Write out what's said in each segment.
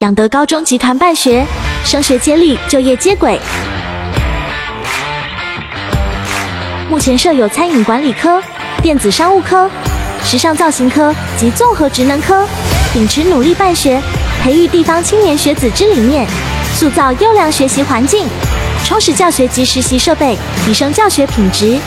养德高中集团办学，升学接力，就业接轨。目前设有餐饮管理科、电子商务科、时尚造型科及综合职能科，秉持努力办学，培育地方青年学子之理念，塑造优良学习环境，充实教学及实习设备，提升教学品质。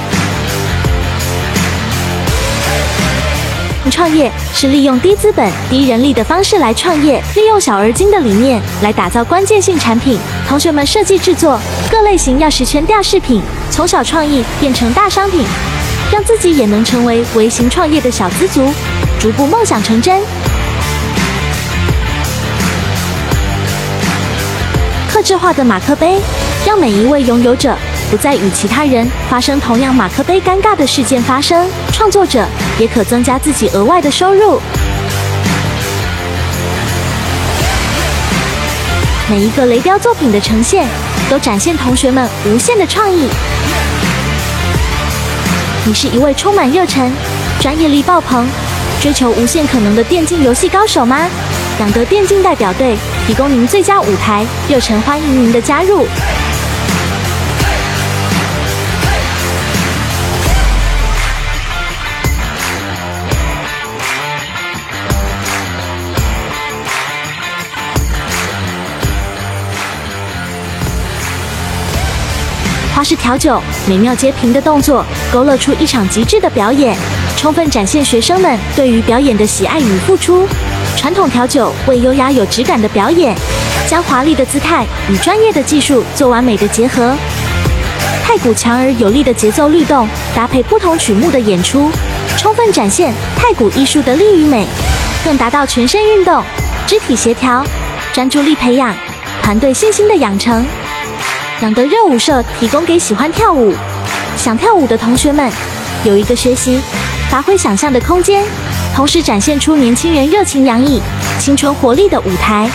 创业是利用低资本、低人力的方式来创业，利用小而精的理念来打造关键性产品。同学们设计制作各类型钥匙圈吊饰品，从小创意变成大商品，让自己也能成为微型创业的小资族，逐步梦想成真。客制化的马克杯，让每一位拥有者不再与其他人发生同样马克杯尴尬的事件发生，创作者也可增加自己额外的收入。每一个雷雕作品的呈现，都展现同学们无限的创意。你是一位充满热忱、专业力爆棚、追求无限可能的电竞游戏高手吗？养德电竞代表队提供您最佳舞台，热忱欢迎您的加入。花式调酒，美妙接平的动作，勾勒出一场极致的表演，充分展现学生们对于表演的喜爱与付出。传统调酒为优雅有质感的表演，将华丽的姿态与专业的技术做完美的结合。太鼓强而有力的节奏律动，搭配不同曲目的演出，充分展现太鼓艺术的力与美，更达到全身运动、肢体协调、专注力培养、团队信心的养成。养德热舞社提供给喜欢跳舞、想跳舞的同学们有一个学习、发挥想象的空间，同时展现出年轻人热情洋溢、青春活力的舞台。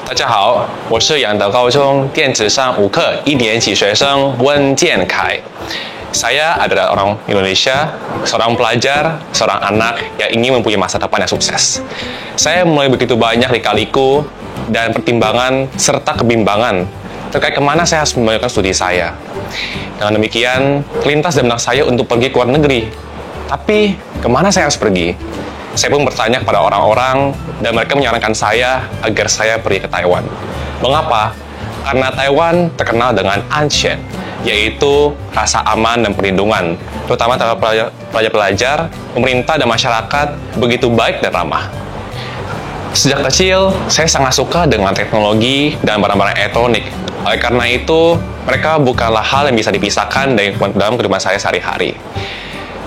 大家好，我是养德高中电子商务课1年级学生温建凯。Saya adalah orang Indonesia, seorang pelajar, seorang anak yang ingin mempunyai masa depan yang sukses. Saya mulai begitu banyak lika-liku dan pertimbangan serta kebimbangan terkait kemana saya harus membayarkan studi saya. Dengan demikian, terlintas dalam benak saya untuk pergi ke luar negeri. Tapi, kemana saya harus pergi? Saya pun bertanya kepada orang-orang dan mereka menyarankan saya agar saya pergi ke Taiwan. Mengapa? Karena Taiwan terkenal dengan Anshen, yaitu rasa aman dan perlindungan, terutama terhadap pelajar-pelajar, pemerintah dan masyarakat begitu baik dan ramah. Sejak kecil, saya sangat suka dengan teknologi dan barang-barang elektronik. Oleh karena itu, mereka bukanlah hal yang bisa dipisahkan dalam kehidupan saya sehari-hari.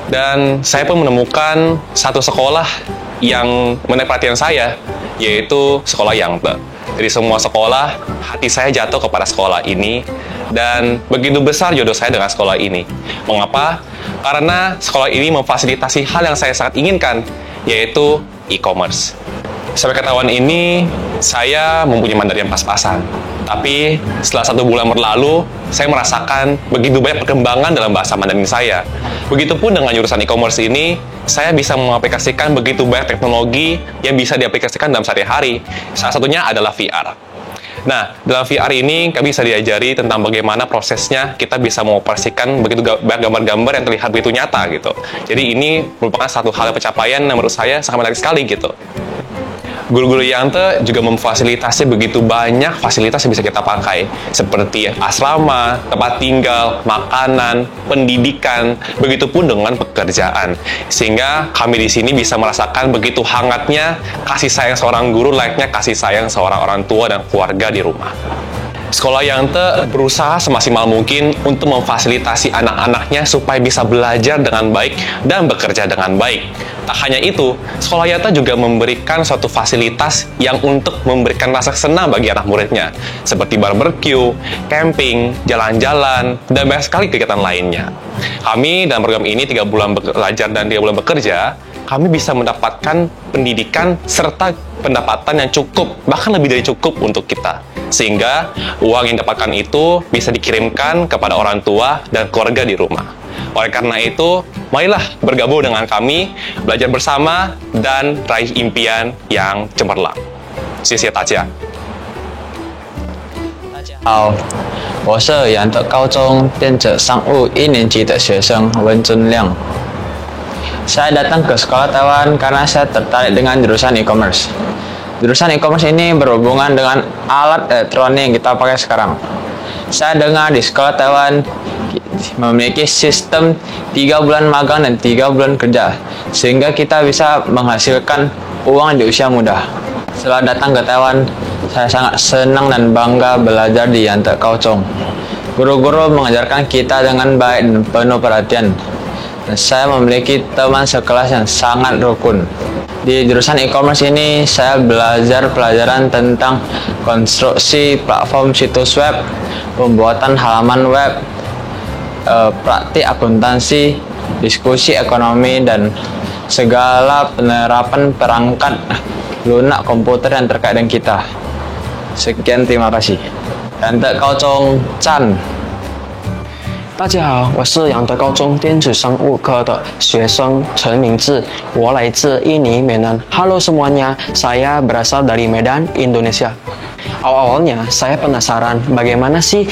Dan saya pun menemukan satu sekolah yang menarik perhatian saya, yaitu sekolah Yangte. Dari semua sekolah, hati saya jatuh kepada sekolah ini, dan begitu besar jodoh saya dengan sekolah ini. Mengapa? Karena sekolah ini memfasilitasi hal yang saya sangat inginkan, yaitu e-commerce. Sampai ke tahun ini, saya mempunyai Mandarin pas-pasan. Tapi setelah 1 bulan berlalu, saya merasakan begitu banyak perkembangan dalam bahasa Mandarin saya. Begitupun dengan jurusan e-commerce ini, saya bisa mengaplikasikan begitu banyak teknologi yang bisa diaplikasikan dalam sehari-hari. Salah satunya adalah VR. Nah, dalam VR ini kami bisa diajari tentang bagaimana prosesnya kita bisa mengoperasikan begitu banyak gambar-gambar yang terlihat begitu nyata gitu. Jadi ini merupakan satu hal pencapaian yang menurut saya sangat menarik sekali gitu. Guru-guru Yangte juga memfasilitasi begitu banyak fasilitas yang bisa kita pakai, seperti asrama, tempat tinggal, makanan, pendidikan, begitupun dengan pekerjaan. Sehingga kami di sini bisa merasakan begitu hangatnya kasih sayang seorang guru layaknya kasih sayang seorang orang tua dan keluarga di rumah. Sekolah yang berusaha semaksimal mungkin untuk memfasilitasi anak-anaknya supaya bisa belajar dengan baik dan bekerja dengan baik. Tak hanya itu, sekolah Yanta juga memberikan suatu fasilitas yang untuk memberikan rasa senang bagi anak muridnya, seperti barbecue, camping, jalan-jalan, dan banyak sekali kegiatan lainnya. Kami dalam program ini 3 bulan belajar dan 3 bulan bekerja, kami bisa mendapatkan pendidikan serta pendapatan yang cukup, bahkan lebih dari cukup untuk kita. Sehingga uang yang didapatkan itu bisa dikirimkan kepada orang tua dan keluarga di rumah. Oleh karena itu, marilah bergabung dengan kami, belajar bersama, dan raih impian yang cemerlang. 谢谢大家。好，我是阳德高中电子商务1年级的学生温尊亮。Saya datang ke sekolah Taiwan karena saya tertarik dengan jurusan e-commerce. Jurusan e-commerce ini berhubungan dengan alat elektronik yang kita pakai sekarang. Saya dengar di sekolah Taiwan memiliki sistem 3 bulan magang dan 3 bulan kerja, sehingga kita bisa menghasilkan uang di usia muda. Setelah datang ke Taiwan, saya sangat senang dan bangga belajar di Yanta Kaohsiung. Guru-guru mengajarkan kita dengan baik dan penuh perhatian. Dan saya memiliki teman sekelas yang sangat rukun. Di jurusan e-commerce ini, saya belajar pelajaran tentang konstruksi platform situs web, pembuatan halaman web, praktik akuntansi, diskusi ekonomi, dan segala penerapan perangkat lunak komputer yang terkait dengan kita. Sekian, terima kasih. Yanta Kaohsiung Chan。大家好，我是阳德高中电子商务科的学生陈明志，我来自印尼Medan. Halo semuanya, saya berasal dari Medan, Indonesia. Awal-awalnya saya penasaran bagaimana sih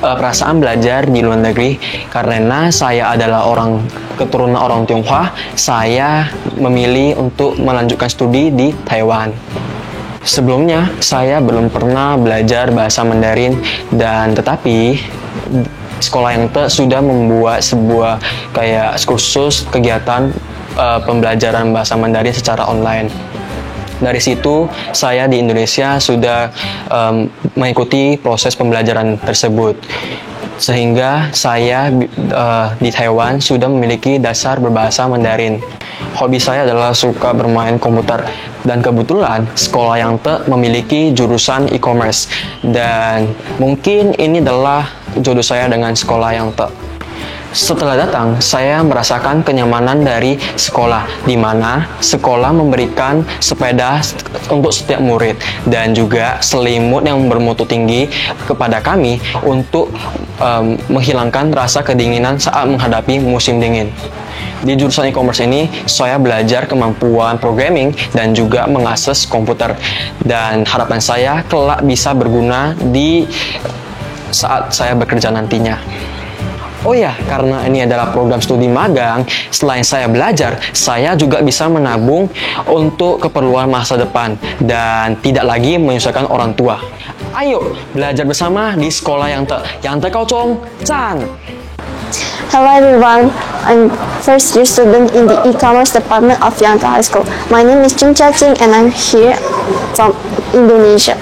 perasaan belajar di luar negeri. Karena saya adalah keturunan orang Tionghoa, saya memilih untuk melanjutkan studi di Taiwan. Sebelumnya saya belum pernah belajar bahasa Mandarin, dan tetapi sekolah yang sudah membuat sebuah kayak kursus kegiatan pembelajaran bahasa Mandarin secara online. Dari situ saya di Indonesia sudah mengikuti proses pembelajaran tersebut, sehingga saya di Taiwan sudah memiliki dasar berbahasa Mandarin. Hobi saya adalah suka bermain komputer, dan kebetulan sekolah yang memiliki jurusan e-commerce, dan mungkin ini adalah jodoh saya dengan sekolah yang Setelah datang, saya merasakan kenyamanan dari sekolah, di mana sekolah memberikan sepeda untuk setiap murid, dan juga selimut yang bermutu tinggi kepada kami untuk menghilangkan rasa kedinginan saat menghadapi musim dingin. Di jurusan e-commerce ini, saya belajar kemampuan programming dan juga mengakses komputer, dan harapan saya kelak bisa berguna di saat saya bekerja nantinya. Oh ya, karena ini adalah program studi magang, selain saya belajar, saya juga bisa menabung untuk keperluan masa depan dan tidak lagi menyusahkan orang tua. Ayo belajar bersama di sekolah Yanta Kaohsiung Chan. Hello everyone, I'm first year student in the e-commerce department of Yanta High School. My name is Jung Cha-ching and I'm here from Indonesia.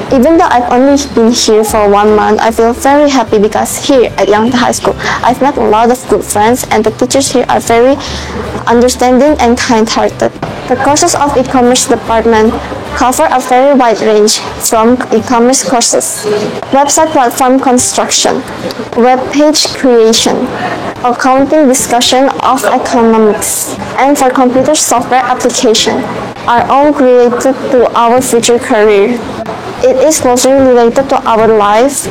Even though I've only been here for 1 month, I feel very happy because here at Yanta High School, I've met a lot of good friends, and the teachers here are very understanding and kind-hearted. The courses of e-commerce department cover a very wide range, from e-commerce courses, website platform construction, web page creation, accounting, discussion of economics, and for computer software application, are all related to our future career. It is closely related to our life,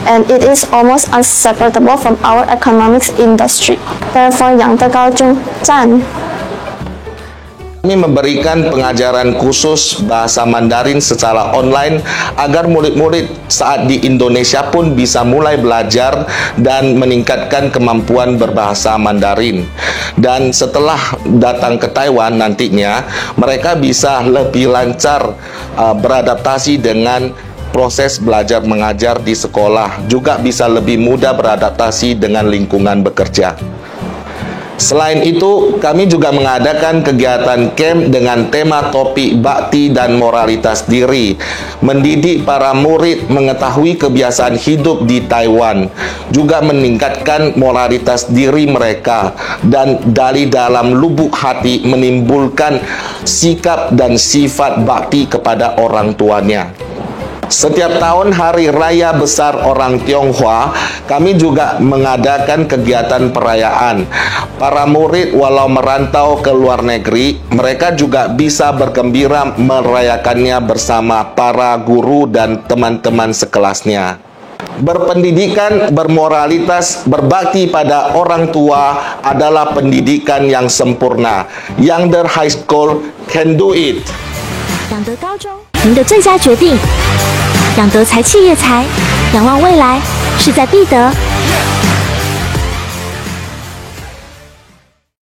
and it is almost inseparable from our economics industry. Therefore, Yanta Kaohsiung Chan. Kami memberikan pengajaran khusus bahasa Mandarin secara online agar murid-murid saat di Indonesia pun bisa mulai belajar dan meningkatkan kemampuan berbahasa Mandarin. Dan setelah datang ke Taiwan nantinya, mereka bisa lebih lancar beradaptasi dengan proses belajar mengajar di sekolah, juga bisa lebih mudah beradaptasi dengan lingkungan bekerja. Selain itu, kami juga mengadakan kegiatan camp dengan tema topik bakti dan moralitas diri, mendidik para murid mengetahui kebiasaan hidup di Taiwan, juga meningkatkan moralitas diri mereka, dan dari dalam lubuk hati menimbulkan sikap dan sifat bakti kepada orang tuanya. Setiap tahun Hari Raya Besar Orang Tionghoa, kami juga mengadakan kegiatan perayaan. Para murid walau merantau ke luar negeri, mereka juga bisa bergembira merayakannya bersama para guru dan teman-teman sekelasnya. Berpendidikan, bermoralitas, berbakti pada orang tua adalah pendidikan yang sempurna. Yangde High School can do it. 养德高中，您的最佳决定。养德财企业财，仰望未来，势在必得。